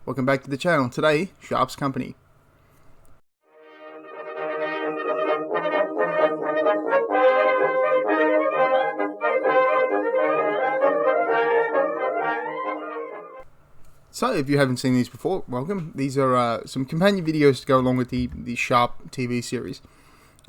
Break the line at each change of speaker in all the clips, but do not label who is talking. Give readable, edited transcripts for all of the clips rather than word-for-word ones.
Welcome back to the channel. Today, Sharp's Company. So, if you haven't seen these before, welcome. These are some companion videos to go along with the Sharp TV series.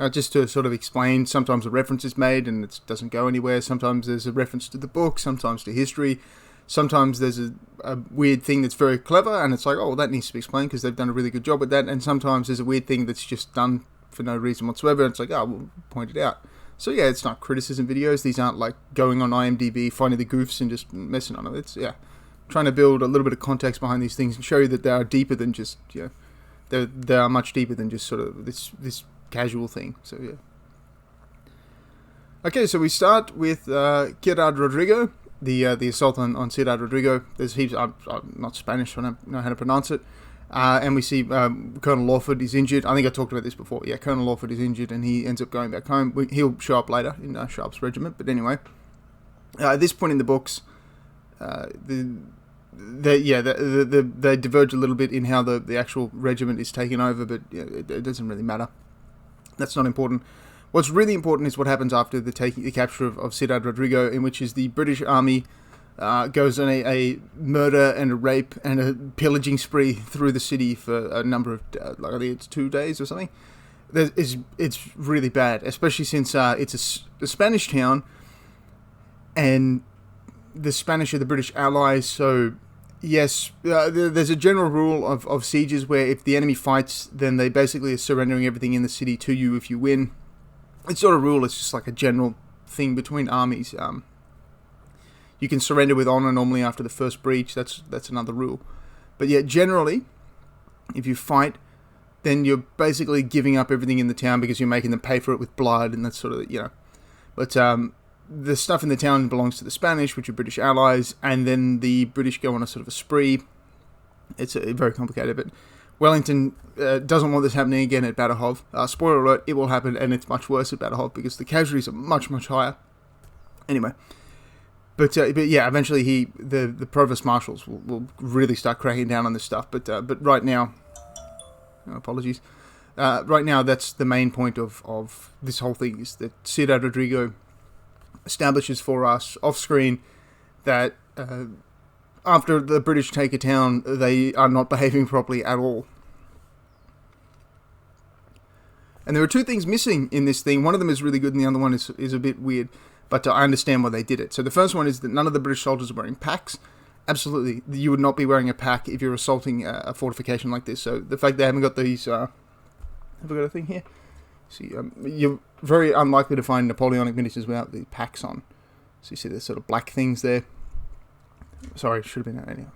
Just to sort of explain, sometimes a reference is made and it doesn't go anywhere. Sometimes there's a reference to the book, sometimes to history. Sometimes there's a weird thing that's very clever and it's like, oh, well, that needs to be explained because they've done a really good job with that. And sometimes there's a weird thing that's just done for no reason whatsoever. And it's like, oh, we'll point it out. So yeah, it's not criticism videos. These aren't like going on IMDb, finding the goofs and just messing on it. It's, yeah, trying to build a little bit of context behind these things and show you that they are deeper than just, you know, they are much deeper than just sort of this casual thing. So yeah. Okay, so we start with Ciudad Rodrigo, the assault on Ciudad Rodrigo. There's heaps. I'm not Spanish, so I don't know how to pronounce it. And we see Colonel Lawford is injured. I think I talked about this before. Yeah, Colonel Lawford is injured, and he ends up going back home. He'll show up later in Sharp's regiment. But anyway, at this point in the books, they diverge a little bit in how the actual regiment is taken over, but yeah, it doesn't really matter. That's not important. What's really important is what happens after the capture of Ciudad Rodrigo, in which is the British Army goes on a murder and a rape and a pillaging spree through the city for a number of, like I think it's 2 days or something. It's really bad, especially since it's a Spanish town, and the Spanish are the British allies, so yes, there's a general rule of sieges where if the enemy fights, then they basically are surrendering everything in the city to you if you win. It's not a rule, it's just like a general thing between armies. You can surrender with honor normally after the first breach, that's another rule. But yeah, generally, if you fight, then you're basically giving up everything in the town because you're making them pay for it with blood and that sort of, you know. But the stuff in the town belongs to the Spanish, which are British allies, and then the British go on a sort of a spree. It's very complicated, but Wellington doesn't want this happening again at Badajov. Spoiler alert, it will happen, and it's much worse at Badajov because the casualties are much, much higher. Anyway, but yeah, eventually the provost marshals will really start cracking down on this stuff. But right now, apologies. Right now, that's the main point of this whole thing, is that Ciudad Rodrigo establishes for us off screen that after the British take a town, they are not behaving properly at all. And there are two things missing in this thing. One of them is really good and the other one is a bit weird, but I understand why they did it. So the first one is that none of the British soldiers are wearing packs. Absolutely, you would not be wearing a pack if you're assaulting a fortification like this. So the fact they haven't got these have I got a thing here? See, you're very unlikely to find Napoleonic miniatures without the packs on. So you see the sort of black things there. Sorry, should have been anyhow.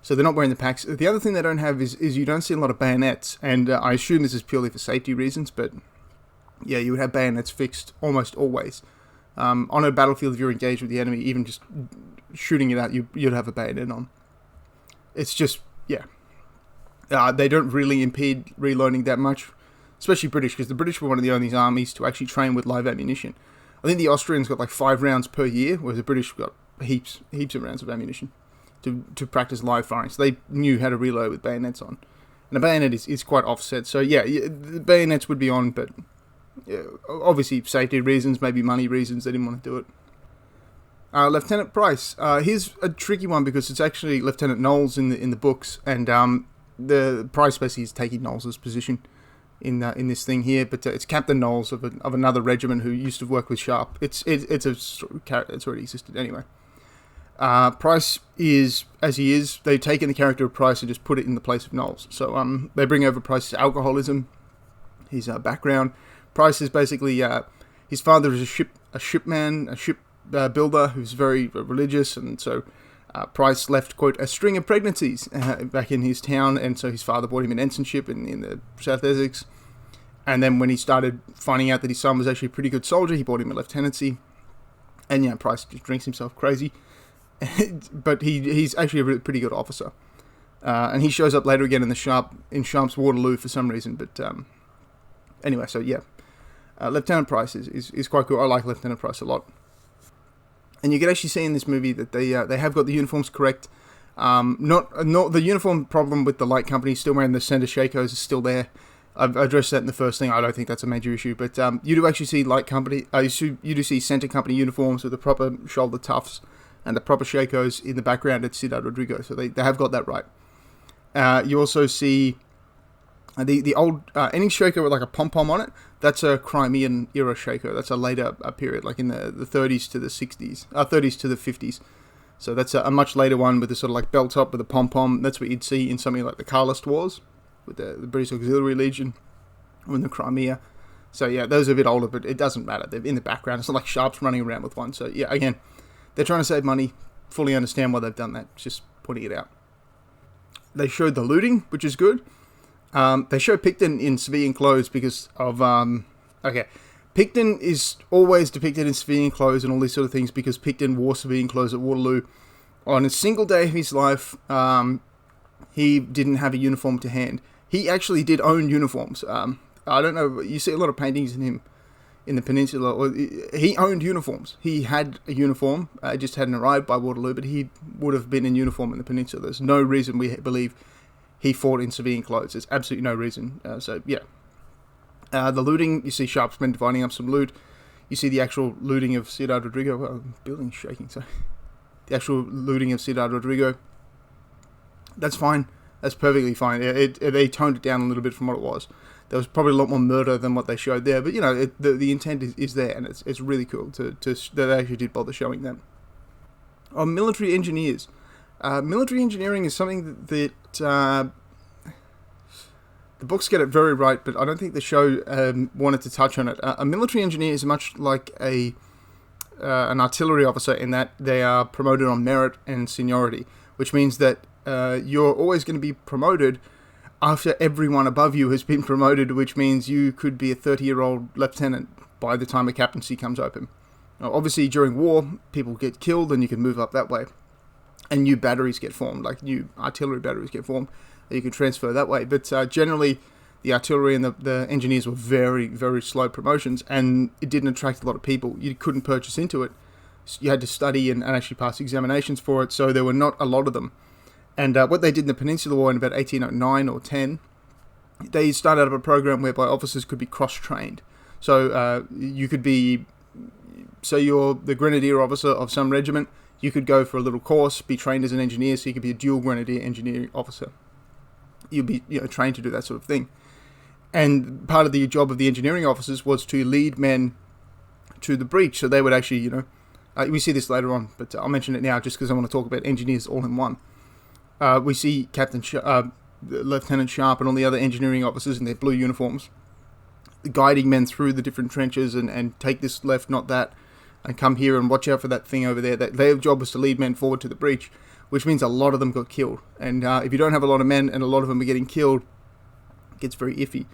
So they're not wearing the packs. The other thing they don't have is you don't see a lot of bayonets, and I assume this is purely for safety reasons, but yeah, you would have bayonets fixed almost always. On a battlefield, if you're engaged with the enemy, even just shooting it out, you'd have a bayonet on. It's just, yeah. They don't really impede reloading that much. Especially British, because the British were one of the only armies to actually train with live ammunition. I think the Austrians got like 5 rounds per year, whereas the British got heaps of rounds of ammunition to practice live firing. So they knew how to reload with bayonets on. And the bayonet is quite offset. So yeah, the bayonets would be on, but yeah, obviously safety reasons, maybe money reasons, they didn't want to do it. Lieutenant Price. Here's a tricky one because it's actually Lieutenant Knowles in the books, and the Price basically is taking Knowles' position in this thing here, but it's Captain Knowles of another regiment who used to work with Sharp. It's a character that's already existed anyway. Price is as he is. They've taken the character of Price and just put it in the place of Knowles. So they bring over Price's alcoholism, his background. Price is basically his father is a ship builder who's very religious, and so Price left, quote, a string of pregnancies back in his town, and so his father bought him an ensignship in the South Essex. And then when he started finding out that his son was actually a pretty good soldier, he bought him a lieutenancy. And yeah, Price just drinks himself crazy. But he's actually a really pretty good officer. And he shows up later again in Sharp's Waterloo for some reason. But anyway, so yeah. Lieutenant Price is quite cool. I like Lieutenant Price a lot. And you can actually see in this movie that they have got the uniforms correct. Not the uniform problem with the light company still wearing the center Shakos is still there. I've addressed that in the first thing. I don't think that's a major issue, but you do actually see light company. You do see center company uniforms with the proper shoulder tufts and the proper Shakos in the background at Ciudad Rodrigo. So they have got that right. You also see the old any Shako with like a pom pom on it. That's a Crimean era Shako. That's a later period, like in the 30s to the 60s, 30s to the 50s. So that's a much later one with the sort of like belt top with a pom pom. That's what you'd see in something like the Carlist Wars with the British Auxiliary Legion or in the Crimea. So yeah, those are a bit older, but it doesn't matter. They're in the background. It's not like Sharp's running around with one. So yeah, again, they're trying to save money. Fully understand why they've done that. Just pointing it out. They showed the looting, which is good. They show Picton in civilian clothes because of... Picton is always depicted in civilian clothes and all these sort of things because Picton wore civilian clothes at Waterloo. On a single day of his life, he didn't have a uniform to hand. He actually did own uniforms. I don't know, you see a lot of paintings in him in the peninsula. He owned uniforms. He had a uniform. It just hadn't arrived by Waterloo, but he would have been in uniform in the peninsula. There's no reason we believe he fought in civilian clothes. There's absolutely no reason. The looting, you see Sharp's men dividing up some loot. You see the actual looting of Ciudad Rodrigo. Well, the building's shaking, so... The actual looting of Ciudad Rodrigo. That's fine. That's perfectly fine. They toned it down a little bit from what it was. There was probably a lot more murder than what they showed there, but you know, the intent is there, and it's really cool that they actually did bother showing that. On military engineers. Military engineering is something that the books get it very right, but I don't think the show wanted to touch on it. A military engineer is much like an artillery officer in that they are promoted on merit and seniority, which means that you're always going to be promoted after everyone above you has been promoted, which means you could be a 30-year-old lieutenant by the time a captaincy comes open. Now, obviously, during war, people get killed and you can move up that way. And new batteries get formed, like new artillery batteries get formed. You can transfer that way. But generally, the artillery and the engineers were very, very slow promotions, and it didn't attract a lot of people. You couldn't purchase into it. You had to study and actually pass examinations for it, so there were not a lot of them. And what they did in the Peninsular War in about 1809 or 10, they started up a program whereby officers could be cross-trained. So you could be, say you're the grenadier officer of some regiment, you could go for a little course, be trained as an engineer, so you could be a dual grenadier engineering officer. You'd be trained to do that sort of thing. And part of the job of the engineering officers was to lead men to the breach. So they would actually, we see this later on, but I'll mention it now just because I want to talk about engineers all in one. We see Lieutenant Sharp and all the other engineering officers in their blue uniforms guiding men through the different trenches and take this left, not that, and come here and watch out for that thing over there. Their job was to lead men forward to the breach, which means a lot of them got killed. And if you don't have a lot of men and a lot of them are getting killed, it gets very iffy.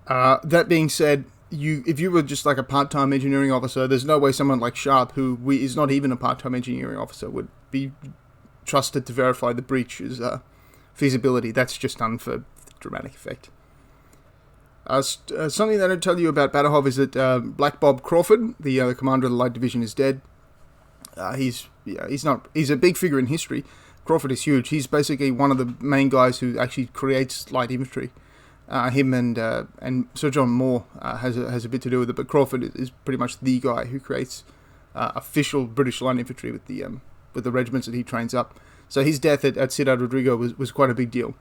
That being said, if you were just like a part-time engineering officer, there's no way someone like Sharp, who is not even a part-time engineering officer, would be trusted to verify the breach's feasibility. That's just done for dramatic effect. Something that I don't tell you about Badahov is that Black Bob Crawford, the commander of the Light Division, is dead. He's a big figure in history. Crawford is huge. He's basically one of the main guys who actually creates light infantry. Him and Sir John Moore has a bit to do with it, but Crawford is pretty much the guy who creates official British light infantry with the regiments that he trains up. So his death at Ciudad Rodrigo was quite a big deal.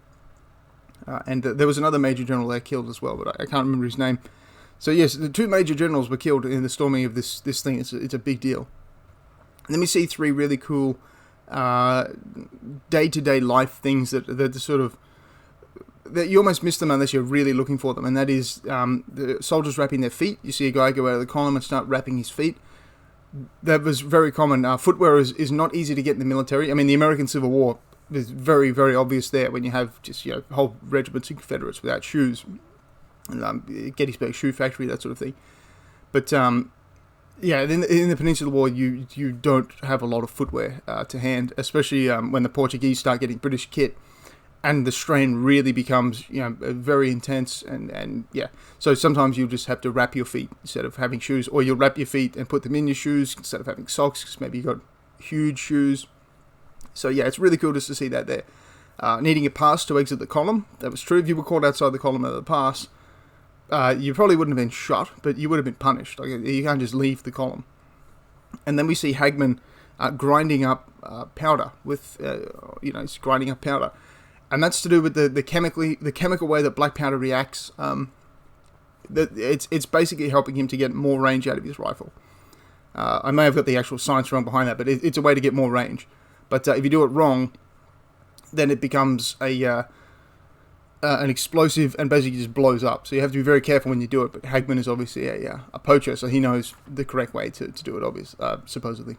And there was another major general there killed as well, but I can't remember his name. So yes, the two major generals were killed in the storming of this thing. It's a big deal. Let me see three really cool day-to-day life things that sort of... that you almost miss them unless you're really looking for them, and that is the soldiers wrapping their feet. You see a guy go out of the column and start wrapping his feet. That was very common. Footwear is not easy to get in the military. I mean, the American Civil War is very, very obvious there when you have just whole regiments of Confederates without shoes. And, Gettysburg Shoe Factory, that sort of thing. But in the Peninsular War, you don't have a lot of footwear to hand, especially when the Portuguese start getting British kit. And the strain really becomes, very intense, and So sometimes you'll just have to wrap your feet instead of having shoes, or you'll wrap your feet and put them in your shoes instead of having socks, because maybe you've got huge shoes. So yeah, it's really cool just to see that there. Needing a pass to exit the column, that was true. If you were caught outside the column of the pass, you probably wouldn't have been shot, but you would have been punished. Like, you can't just leave the column. And then we see Hagman grinding up powder with, he's grinding up powder, and that's to do with the chemical way that black powder reacts. It's basically helping him to get more range out of his rifle. I may have got the actual science wrong behind that, but it's a way to get more range. But if you do it wrong, then it becomes an explosive and basically just blows up. So you have to be very careful when you do it. But Hagman is obviously a poacher, so he knows the correct way to do it, supposedly.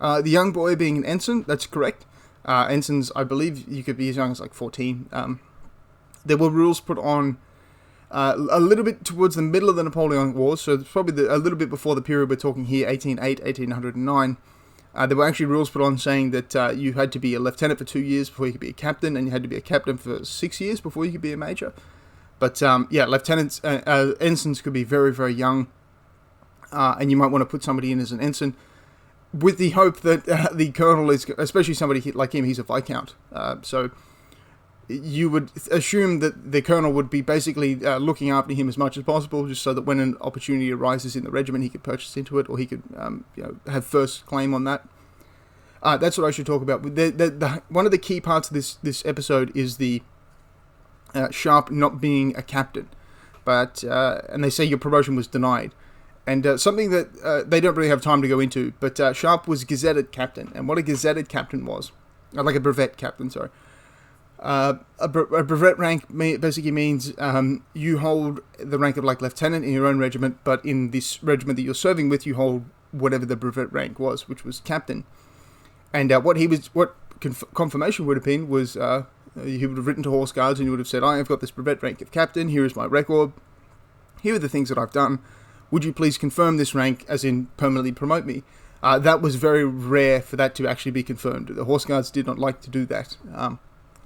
The young boy being an ensign, that's correct. Ensigns, I believe you could be as young as like 14. There were rules put on a little bit towards the middle of the Napoleonic Wars, so it's probably a little bit before the period we're talking here, 1808, 1809. There were actually rules put on saying that you had to be a lieutenant for 2 years before you could be a captain, and you had to be a captain for 6 years before you could be a major. But lieutenants, ensigns could be very, very young, and you might want to put somebody in as an ensign, with the hope that the colonel is, especially somebody like him, he's a viscount. So you would assume that the colonel would be basically looking after him as much as possible, just so that when an opportunity arises in the regiment, he could purchase into it, or he could have first claim on that. That's what I should talk about. One of the key parts of this episode is the Sharp not being a captain, and they say your promotion was denied. And something that they don't really have time to go into, but Sharp was gazetted captain, and what a gazetted captain was, like a brevet captain, sorry. A brevet rank basically means you hold the rank of like lieutenant in your own regiment, but in this regiment that you're serving with, you hold whatever the brevet rank was, which was captain. And what confirmation would have been was he would have written to Horse Guards and he would have said, I have got this brevet rank of captain, here is my record, here are the things that I've done, would you please confirm this rank, as in permanently promote me? That was very rare for that to actually be confirmed. The Horse Guards did not like to do that.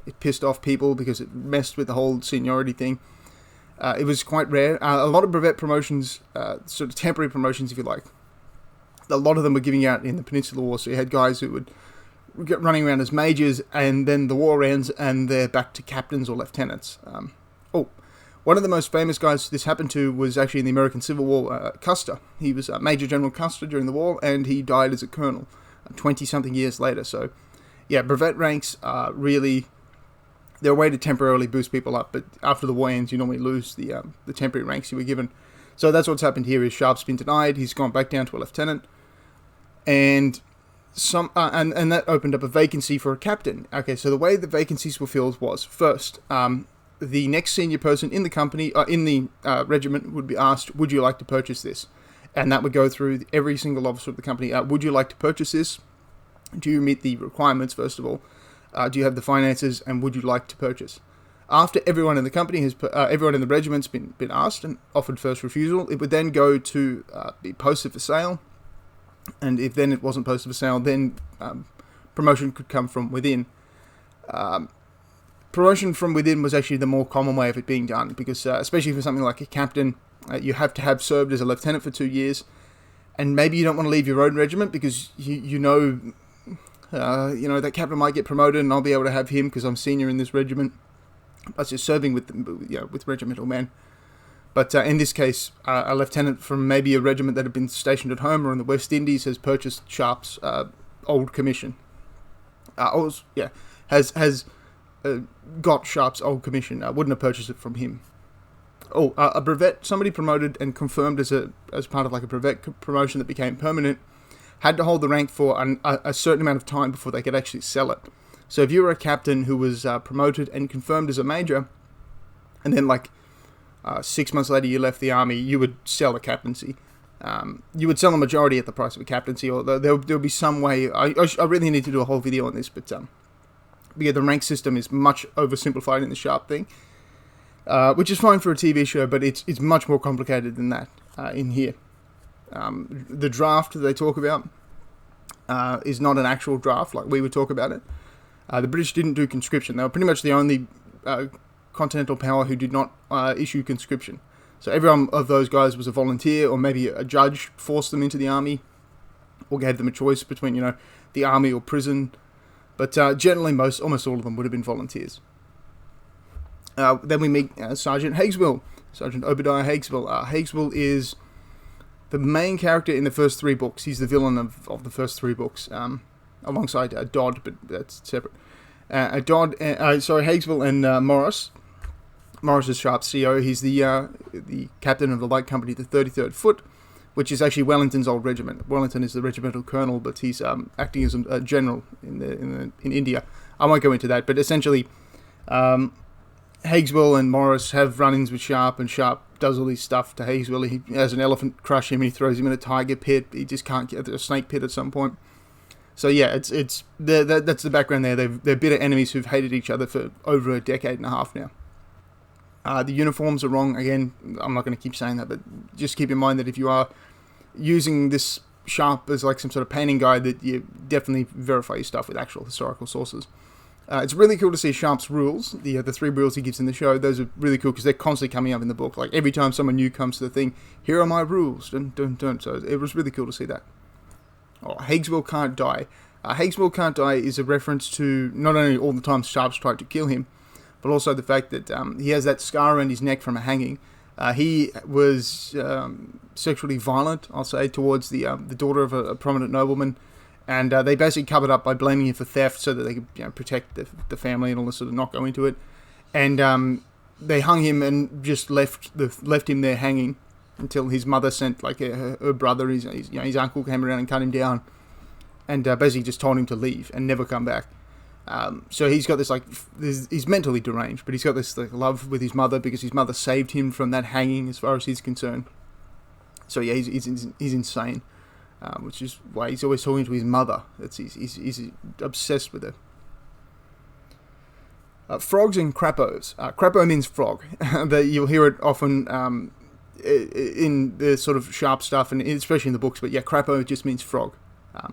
It pissed off people because it messed with the whole seniority thing. It was quite rare. A lot of brevet promotions, sort of temporary promotions if you like, a lot of them were giving out in the Peninsular War, so you had guys who would get running around as majors, and then the war ends and they're back to captains or lieutenants. One of the most famous guys this happened to was actually in the American Civil War, Custer. He was Major General Custer during the war, and he died as a colonel 20-something years later. So, yeah, brevet ranks are really, they're a way to temporarily boost people up, but after the war ends, you normally lose the temporary ranks you were given. So that's what's happened here. Is Sharp's been denied. He's gone back down to a lieutenant, and and that opened up a vacancy for a captain. Okay, so the way the vacancies were filled was first, the next senior person in the company, in the regiment, would be asked, "Would you like to purchase this?" And that would go through every single officer of the company. Would you like to purchase this? Do you meet the requirements, first of all? Do you have the finances? And would you like to purchase? After everyone in the company everyone in the regiment's been asked and offered first refusal, it would then go to be posted for sale. And if then it wasn't posted for sale, then promotion could come from within. Promotion from within was actually the more common way of it being done, because especially for something like a captain, you have to have served as a lieutenant for 2 years, and maybe you don't want to leave your own regiment because you know that captain might get promoted, and I'll be able to have him because I'm senior in this regiment. Plus, you're serving with regimental men. But in this case, a lieutenant from maybe a regiment that had been stationed at home or in the West Indies has purchased Sharp's old commission. Has got Sharp's old commission. Wouldn't have purchased it from him. A brevet, somebody promoted and confirmed as part of like a brevet promotion that became permanent, had to hold the rank for a certain amount of time before they could actually sell it. So if you were a captain who was promoted and confirmed as a major, and then 6 months later you left the army, you would sell a captaincy. You would sell a majority at the price of a captaincy, or there would be some way. I really need to do a whole video on this, but the rank system is much oversimplified in the Sharp thing, which is fine for a TV show, but it's much more complicated than that in here. The draft that they talk about is not an actual draft like we would talk about it. The British didn't do conscription. They were pretty much the only continental power who did not issue conscription. So every one of those guys was a volunteer, or maybe a judge forced them into the army, or gave them a choice between the army or prison. But generally, almost all of them would have been volunteers. Then we meet Sergeant Hagesville, Sergeant Obadiah Hagesville. Hagesville is the main character in the first 3 books. He's the villain of the first 3 books, alongside Dodd, but that's separate. Hagesville and Morris. Morris is Sharp's CO. He's the captain of the light company, the 33rd Foot, which is actually Wellington's old regiment. Wellington is the regimental colonel, but he's acting as a general in India. I won't go into that, but essentially, Hagesville and Morris have run-ins with Sharp, and Sharp does all this stuff to Hagesville. He has an elephant crush him, and he throws him in a tiger pit. He just can't get a snake pit at some point. So yeah, that's the background there. They're bitter enemies who've hated each other for over a decade and a half now. The uniforms are wrong. Again, I'm not going to keep saying that, but just keep in mind that if you are using this Sharp as like some sort of painting guide, that you definitely verify your stuff with actual historical sources. It's really cool to see Sharp's rules, the 3 rules he gives in the show. Those are really cool because they're constantly coming up in the book. Like every time someone new comes to the thing, here are my rules. Dun, dun, dun. So it was really cool to see that. Hagesville can't die. Hagesville can't die is a reference to not only all the times Sharp's tried to kill him, but also the fact that he has that scar around his neck from a hanging. He was sexually violent, I'll say, towards the daughter of a prominent nobleman. And they basically covered up by blaming him for theft so that they could protect the family and all this, sort of not go into it. And they hung him and just left him there hanging until his mother sent like her brother, his uncle came around and cut him down, and basically just told him to leave and never come back. So he's got this he's mentally deranged, but he's got this love with his mother because his mother saved him from that hanging as far as he's concerned. So yeah, he's insane. Which is why he's always talking to his mother. He's obsessed with her. Frogs and Crappos. Crappo means frog. You'll hear it often in the sort of Sharp stuff, and especially in the books. But yeah, Crapo just means frog. I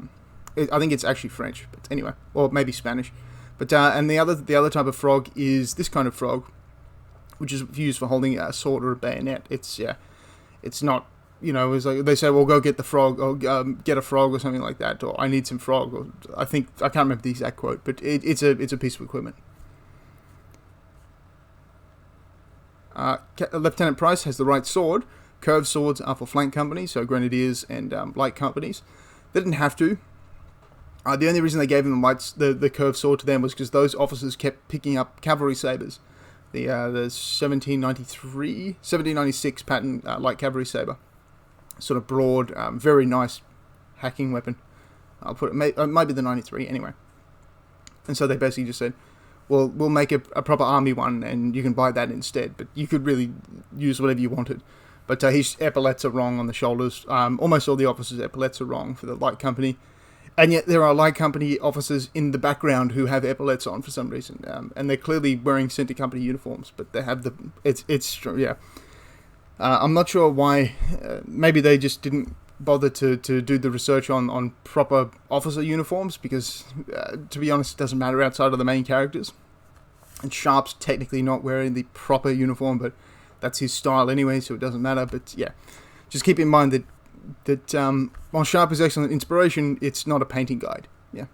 think it's actually French, but anyway, or maybe Spanish. But and the other type of frog is this kind of frog, which is used for holding a sword or a bayonet. It's not. It's like they say, well, go get the frog, or get a frog, or something like that, or I need some frog, or I can't remember the exact quote, but it's a piece of equipment. Lieutenant Price has the right sword. Curved swords are for flank companies, so grenadiers and light companies. They didn't have to. The only reason they gave him the curved sword to them was because those officers kept picking up cavalry sabers, the 1796 pattern light cavalry saber. Sort of broad, very nice hacking weapon. I'll put it might be the 93 anyway. And so they basically just said, well, we'll make a proper army one, and you can buy that instead. But you could really use whatever you wanted. But his epaulets are wrong on the shoulders. Almost all the officers' epaulets are wrong for the light company. And yet there are light company officers in the background who have epaulets on for some reason. And they're clearly wearing center company uniforms, but they have yeah. I'm not sure why. Maybe they just didn't bother to do the research on proper officer uniforms, because, to be honest, it doesn't matter outside of the main characters. And Sharp's technically not wearing the proper uniform, but that's his style anyway, so it doesn't matter. But yeah, just keep in mind that while Sharp is excellent inspiration, it's not a painting guide. Yeah.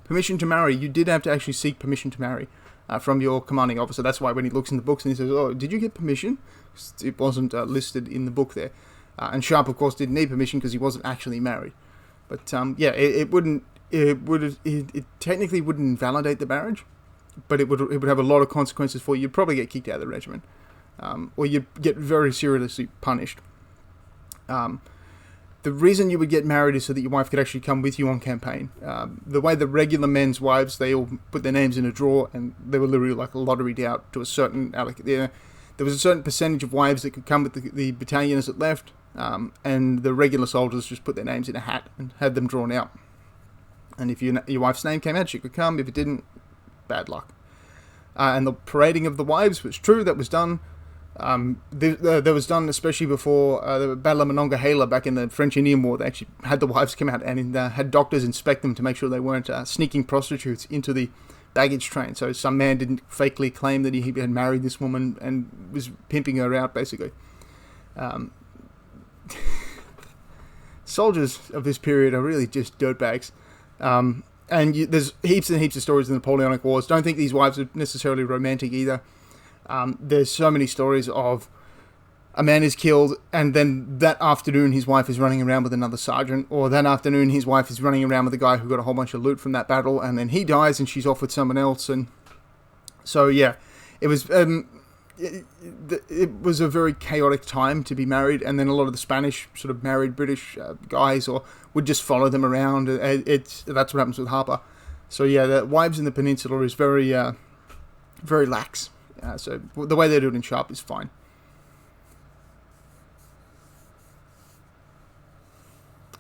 Permission to marry. You did have to actually seek permission to marry. From your commanding officer. That's why when he looks in the books and he says, oh, did you get permission? It wasn't listed in the book there. And Sharp, of course, didn't need permission because he wasn't actually married. But yeah, it technically wouldn't invalidate the marriage, but it would have a lot of consequences for you. You'd probably get kicked out of the regiment, or you'd get very seriously punished. The reason you would get married is so that your wife could actually come with you on campaign. The way the regular men's wives, they all put their names in a drawer, and they were literally like lotteried out to a certain... There was a certain percentage of wives that could come with the battalion as it left, and the regular soldiers just put their names in a hat and had them drawn out. And if your wife's name came out, she could come. If it didn't, bad luck. And the parading of the wives was true. That was done. That was done especially before the Battle of Monongahela back in the French-Indian War. They actually had the wives come out and had doctors inspect them to make sure they weren't sneaking prostitutes into the baggage train. So some man didn't fakely claim that he had married this woman and was pimping her out, basically. soldiers of this period are really just dirtbags. There's heaps and heaps of stories in the Napoleonic Wars. Don't think these wives are necessarily romantic either. There's so many stories of a man is killed, and then that afternoon his wife is running around with another sergeant, or that afternoon his wife is running around with a guy who got a whole bunch of loot from that battle, and then he dies and she's off with someone else. And so yeah, it was it was a very chaotic time to be married, and then a lot of the Spanish sort of married British guys would just follow them around. That's what happens with Harper. So yeah, the wives in the Peninsula is very very lax. So the way they do it in Sharpe is fine.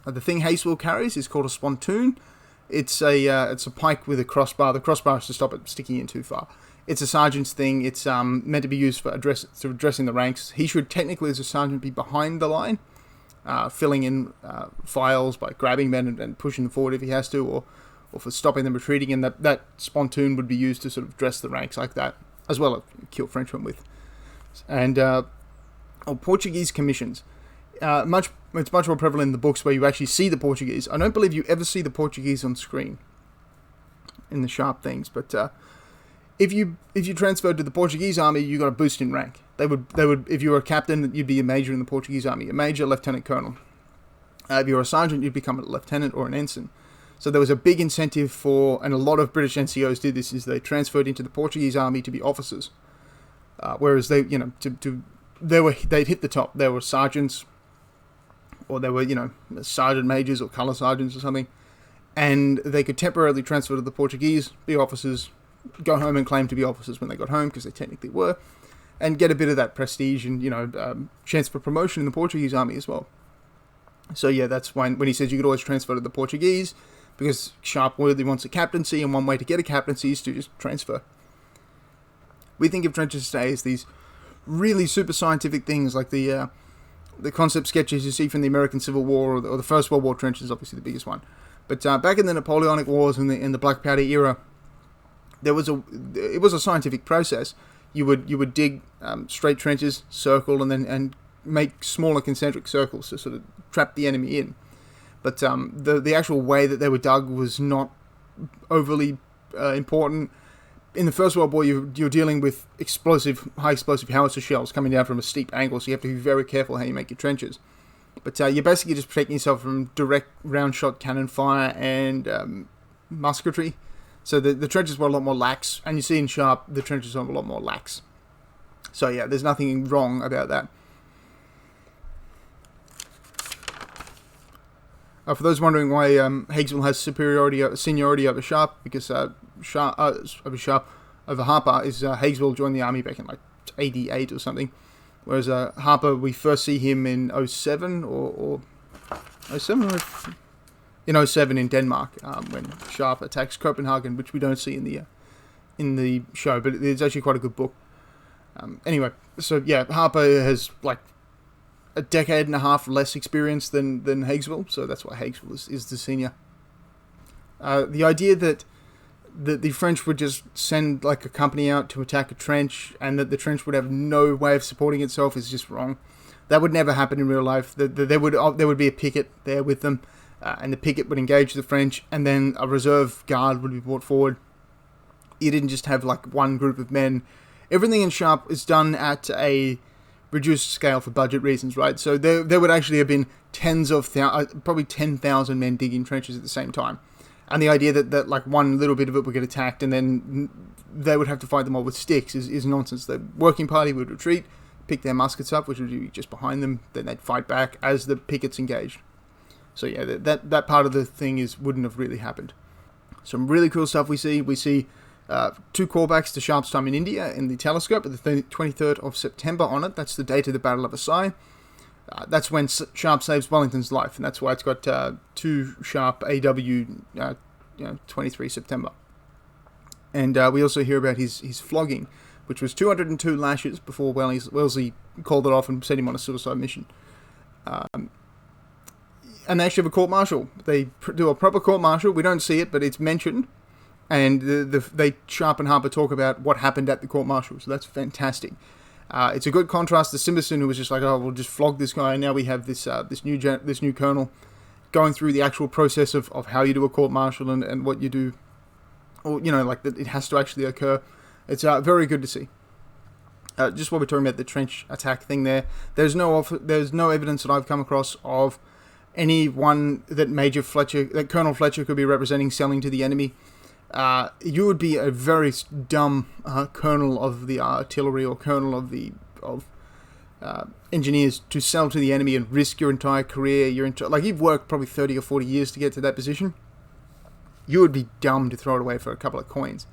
The thing Hazel carries is called a spontoon. It's a pike with a crossbar. The crossbar is to stop it sticking in too far. It's a sergeant's thing. It's meant to be used for addressing the ranks. He should technically, as a sergeant, be behind the line, filling in files by grabbing men and pushing them forward if he has to, or for stopping them retreating. And that spontoon would be used to sort of dress the ranks like that, as well as kill Frenchmen with. And Portuguese commissions. It's much more prevalent in the books where you actually see the Portuguese. I don't believe you ever see the Portuguese on screen in the Sharpe things, but if you transferred to the Portuguese army, you got a boost in rank. They would if you were a captain, you'd be a major in the Portuguese army, a major, lieutenant colonel. If you were a sergeant, you'd become a lieutenant or an ensign. So there was a big incentive for, and a lot of British NCOs did this, is they transferred into the Portuguese army to be officers, whereas they'd hit the top. There were sergeants, or they were, sergeant majors or colour sergeants or something, and they could temporarily transfer to the Portuguese, be officers, go home and claim to be officers when they got home, because they technically were, and get a bit of that prestige and, chance for promotion in the Portuguese army as well. So yeah, that's when he says you could always transfer to the Portuguese, because Sharpe really wants a captaincy, and one way to get a captaincy is to just transfer. We think of trenches today as these really super scientific things, like the concept sketches you see from the American Civil War or the First World War trenches, obviously the biggest one. But back in the Napoleonic Wars and in the Black Powder era, it was a scientific process. You would dig straight trenches, circle, and make smaller concentric circles to sort of trap the enemy in. But the actual way that they were dug was not overly important. In the First World War, you're dealing with high explosive howitzer shells coming down from a steep angle, so you have to be very careful how you make your trenches. But you're basically just protecting yourself from direct round shot cannon fire and musketry. So the trenches were a lot more lax, and you see in Sharpe, the trenches are a lot more lax. So yeah, there's nothing wrong about that. For those wondering why Haguesville has seniority over Sharpe, because over Harper is Haguesville joined the army back in like 88 or something, whereas Harper, we first see him in 07 or 07 or in 07 in Denmark, when Sharpe attacks Copenhagen, which we don't see in the show, but it's actually quite a good book. Anyway, so yeah, Harper has like a decade and a half less experience than Haguesville, so that's why Haguesville is the senior. The idea that the French would just send like a company out to attack a trench, and that the trench would have no way of supporting itself, is just wrong. That would never happen in real life. There would be a picket there with them, and the picket would engage the French, and then a reserve guard would be brought forward. You didn't just have like one group of men. Everything in Sharpe is done at a reduced scale for budget reasons, right? So there would actually have been probably 10,000 men digging trenches at the same time. And the idea that like one little bit of it would get attacked and then they would have to fight them all with sticks is nonsense. The working party would retreat, pick their muskets up, which would be just behind them, then they'd fight back as the pickets engaged. So yeah, that part of the thing wouldn't have really happened. Some really cool stuff we see. We see two callbacks to Sharpe's time in India in the telescope with the 23rd of September on it. That's the date of the Battle of Versailles. That's when Sharpe saves Wellington's life, and that's why it's got 2 Sharpe AW 23 September. And we also hear about his flogging, which was 202 lashes before Wellesley called it off and sent him on a suicide mission. And they actually have a court-martial. They do a proper court-martial. We don't see it, but it's mentioned. And they Sharpe and Harper talk about what happened at the court-martial, so that's fantastic. It's a good contrast to Simonson, who was just like, oh, we'll just flog this guy, and now we have this new colonel. going through the actual process of how you do a court-martial and what you do, or, like that it has to actually occur. It's very good to see. Just while we're talking about the trench attack thing there's no evidence that I've come across of anyone that Colonel Fletcher could be representing selling to the enemy. You would be a very dumb colonel of the artillery or colonel of engineers to sell to the enemy and risk your entire career. You've worked probably 30 or 40 years to get to that position. You would be dumb to throw it away for a couple of coins.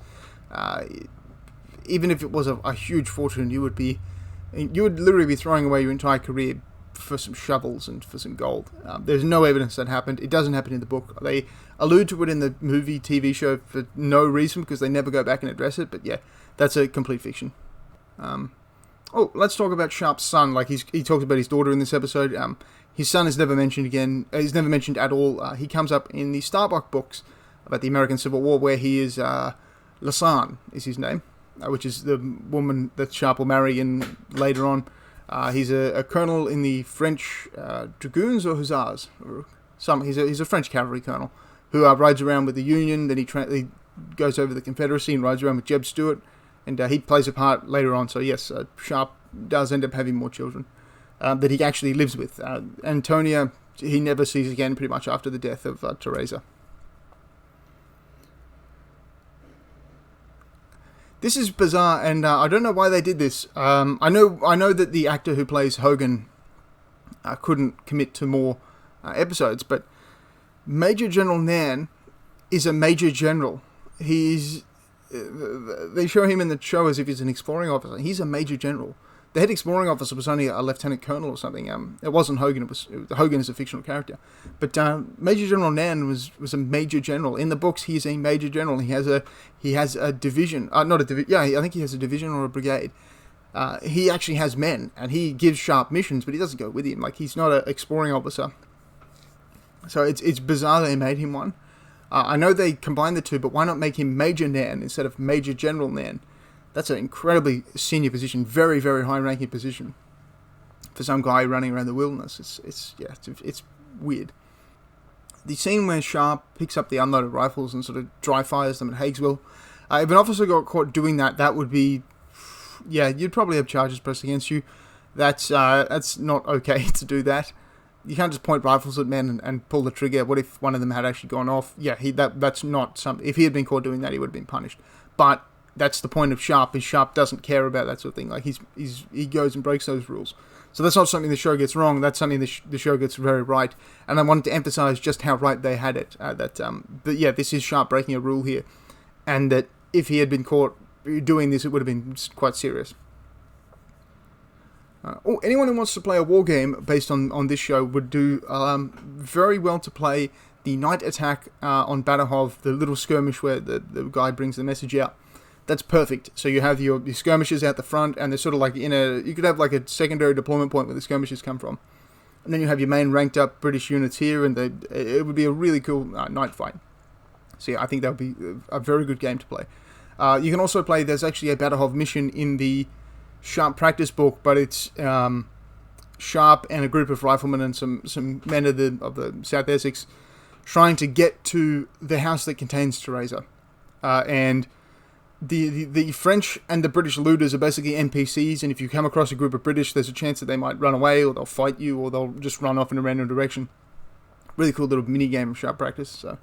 Even if it was a huge fortune, you would literally be throwing away your entire career for some shovels and for some gold. There's no evidence that happened. It doesn't happen in the book. They allude to it in the movie, TV show for no reason because they never go back and address it. But yeah, that's a complete fiction. Let's talk about Sharp's son. He talks about his daughter in this episode. His son is never mentioned again. He's never mentioned at all. He comes up in the Starbuck books about the American Civil War, where he is Lasan is his name, which is the woman that Sharp will marry in later on. He's a colonel in the French dragoons or hussars. He's a French cavalry colonel who rides around with the Union. Then he goes over the Confederacy and rides around with Jeb Stuart. And he plays a part later on. So yes, Sharp does end up having more children that he actually lives with. Antonia, he never sees again pretty much after the death of Teresa. This is bizarre, and I don't know why they did this. I know that the actor who plays Hogan couldn't commit to more episodes, but Major General Nan is a Major General. They show him in the show as if he's an exploring officer. He's a Major General. The head exploring officer was only a lieutenant colonel or something. It wasn't Hogan. Hogan is a fictional character, but Major General Nan was a Major General in the books. He's a Major General. He has a division. Not a division. Yeah, I think he has a division or a brigade. He actually has men, and he gives Sharp missions, but he doesn't go with him. He's not an exploring officer. So it's bizarre they made him one. I know they combined the two, but why not make him Major Nan instead of Major General Nan? That's an incredibly senior position, very, very high-ranking position for some guy running around the wilderness. It's weird. The scene where Sharp picks up the unloaded rifles and sort of dry fires them at Haguesville. If an officer got caught doing that, that would be, you'd probably have charges pressed against you. That's not okay to do that. You can't just point rifles at men and pull the trigger. What if one of them had actually gone off? Yeah, that's not something. If he had been caught doing that, he would have been punished. But that's the point of Sharp. Is Sharp doesn't care about that sort of thing. He goes and breaks those rules. So that's not something the show gets wrong. That's something the show gets very right. And I wanted to emphasize just how right they had it. But yeah, this is Sharp breaking a rule here, and that if he had been caught doing this, it would have been quite serious. Anyone who wants to play a war game based on this show would do very well to play the night attack on Batahov, the little skirmish where the guy brings the message out. That's perfect. So you have your skirmishers out the front, and they're sort of you could have a secondary deployment point where the skirmishers come from. And then you have your main ranked up British units here, and it would be a really cool night fight. So yeah, I think that would be a very good game to play. You can also play, there's actually a Batahov mission in the Sharp practice book, but it's Sharp and a group of riflemen and some men of the South Essex trying to get to the house that contains Teresa. And the French and the British looters are basically NPCs, and if you come across a group of British, there's a chance that they might run away, or they'll fight you, or they'll just run off in a random direction. Really cool little mini game of Sharp practice. So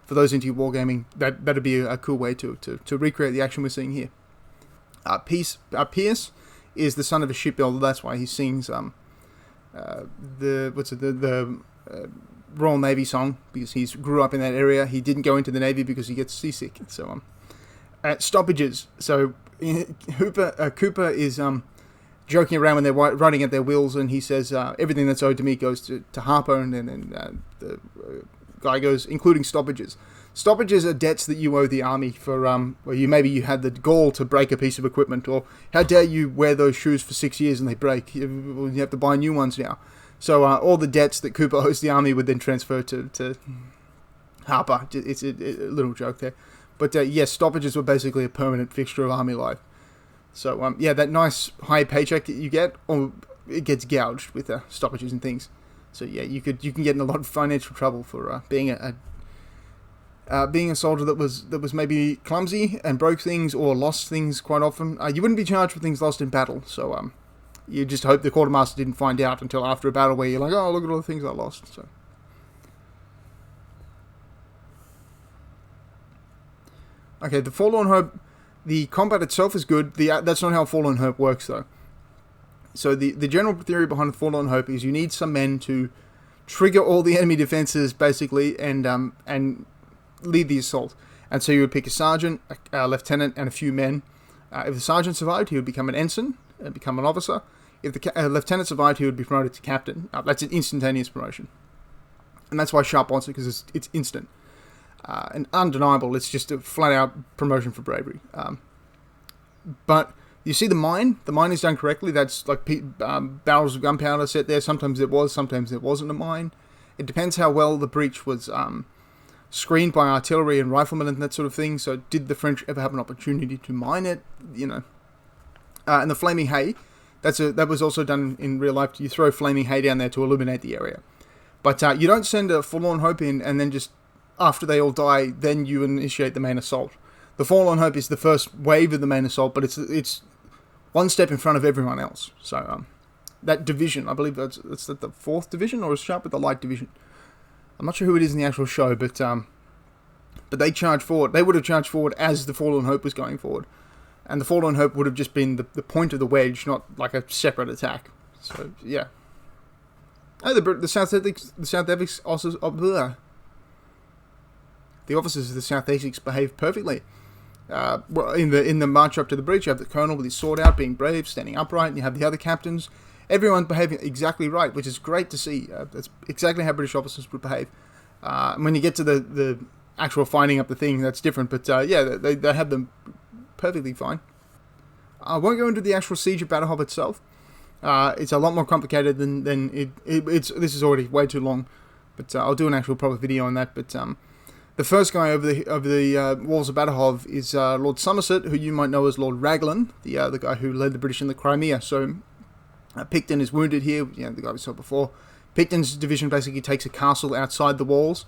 for those into wargaming, that'd be a cool way to recreate the action we're seeing here. Pierce is the son of a shipbuilder. That's why he sings the Royal Navy song, because he grew up in that area. He didn't go into the Navy because he gets seasick and so on. Stoppages. So Cooper is joking around when they're running at their wheels, and he says everything that's owed to me goes to Harper, and then the guy goes, including stoppages. Stoppages are debts that you owe the army for where you had the gall to break a piece of equipment, or how dare you wear those shoes for 6 years and they break, you have to buy new ones now. So all the debts that Cooper owes the army would then transfer to Harper. It's a little joke there. But yes, stoppages were basically a permanent fixture of army life. So that nice high paycheck that you get, or it gets gouged with stoppages and things. So yeah, you can get in a lot of financial trouble for being a soldier that was maybe clumsy and broke things or lost things quite often. You wouldn't be charged for things lost in battle, so you just hope the quartermaster didn't find out until after a battle where you're like, oh, look at all the things I lost. So okay, the Forlorn Hope, the combat itself is good. That's not how Forlorn Hope works, though. So the general theory behind the Forlorn Hope is you need some men to trigger all the enemy defenses, basically, and lead the assault. And so you would pick a sergeant, a lieutenant, and a few men. If the sergeant survived, he would become an ensign and become an officer. If the lieutenant survived, he would be promoted to captain. That's an instantaneous promotion. And that's why Sharpe wants it, because it's instant. And undeniable, it's just a flat-out promotion for bravery. But you see the mine? The mine is done correctly. That's like barrels of gunpowder set there. Sometimes it was, sometimes it wasn't a mine. It depends how well the breach was screened by artillery and riflemen and that sort of thing. So did the French ever have an opportunity to mine it? And the flaming hay, that was also done in real life. You throw flaming hay down there to illuminate the area. But you don't send a Forlorn Hope in and then just, after they all die, then you initiate the main assault. The Forlorn Hope is the first wave of the main assault, but it's one step in front of everyone else. So that division, I believe that's the 4th division, or is Sharpe with the light division? I'm not sure who it is in the actual show, but they charge forward. They would have charged forward as the Forlorn Hope was going forward, and the Forlorn Hope would have just been the point of the wedge, not like a separate attack. So yeah. Oh, the South Essex officers. The officers of the South Essex behaved perfectly. In the march up to the breach, you have the colonel with his sword out, being brave, standing upright, and you have the other captains. Everyone behaving exactly right, which is great to see. That's exactly how British officers would behave. When you get to the actual finding up the thing, that's different. But yeah, they have them perfectly fine. I won't go into the actual siege of Badajov itself. It's a lot more complicated than it's. This is already way too long, but I'll do an actual proper video on that. But the first guy over the walls of Badajov is Lord Somerset, who you might know as Lord Raglan, the guy who led the British in the Crimea. So Picton is wounded here, the guy we saw before. Picton's division basically takes a castle outside the walls,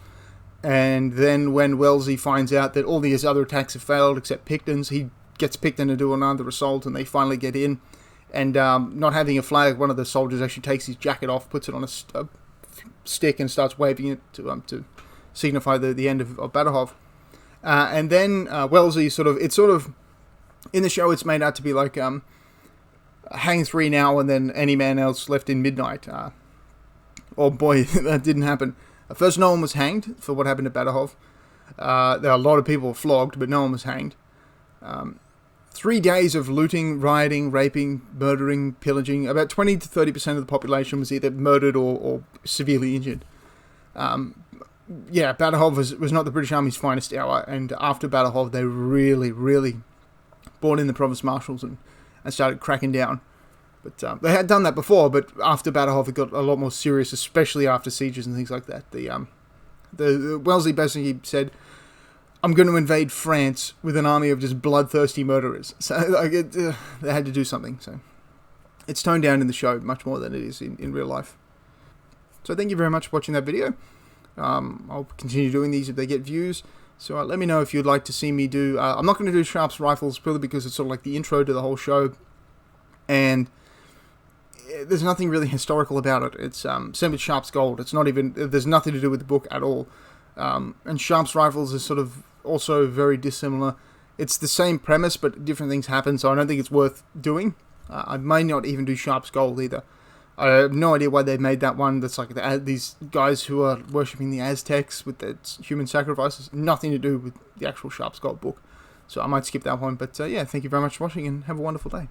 and then when Wellesley finds out that all these other attacks have failed except Picton's, he gets Picton to do another assault, and they finally get in. And not having a flag, one of the soldiers actually takes his jacket off, puts it on a stick, and starts waving it to signify the end of Badajov. And then Wellesley it's in the show it's made out to be like hang 3 now and then any man else left in midnight. Oh boy, that didn't happen. First, no one was hanged for what happened at Badajov. There are a lot of people flogged, but no one was hanged. 3 days of looting, rioting, raping, murdering, pillaging. About 20 to 30% of the population was either murdered or severely injured. Yeah, Badajov was not the British Army's finest hour, and after Badajov, they really, really brought in the provost marshals and started cracking down. But they had done that before, but after Badajov, it got a lot more serious, especially after sieges and things like that. The Wellesley basically said, I'm going to invade France with an army of just bloodthirsty murderers. So they had to do something. So it's toned down in the show much more than it is in real life. So thank you very much for watching that video. I'll continue doing these if they get views. So let me know if you'd like to see me do... I'm not going to do Sharpe's rifles purely because it's sort of like the intro to the whole show. And there's nothing really historical about it. It's same with Sharpe's gold. It's not even... There's nothing to do with the book at all. And Sharpe's rifles is sort of also very dissimilar. It's the same premise, but different things happen, so I don't think it's worth doing. I may not even do Sharpe's gold either. I have no idea why they made that one. That's like these guys who are worshipping the Aztecs with their human sacrifices. Nothing to do with the actual Sharpe's gold book. So I might skip that one. But yeah, thank you very much for watching and have a wonderful day.